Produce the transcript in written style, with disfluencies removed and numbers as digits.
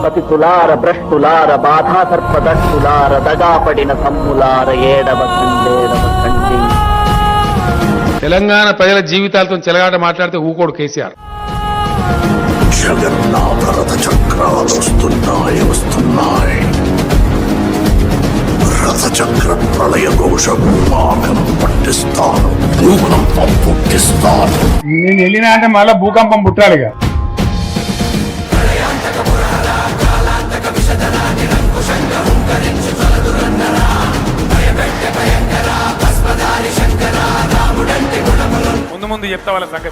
పతితులార భ్రష్టులార బాధా సర్పదష్టులార దగాపడిన సమ్ములార ఏడవ ఖండి. తెలంగాణ ప్రజల జీవితాలతో చెలగాట మాట్లాడితే ఊకోడు కేసీఆర్. జగన్నాథ రథ చక్రాలు వస్తున్నాయి. రథ చక్ర ప్రళయ ఘోష భూమాగం పట్టిస్తాను, భూకంపం పుట్టిస్తాను. నేను వెళ్ళినా అంటే మళ్ళా భూకంపం పుట్టాలిగా. ముందు చెప్తా వాళ్ళ సంగతి.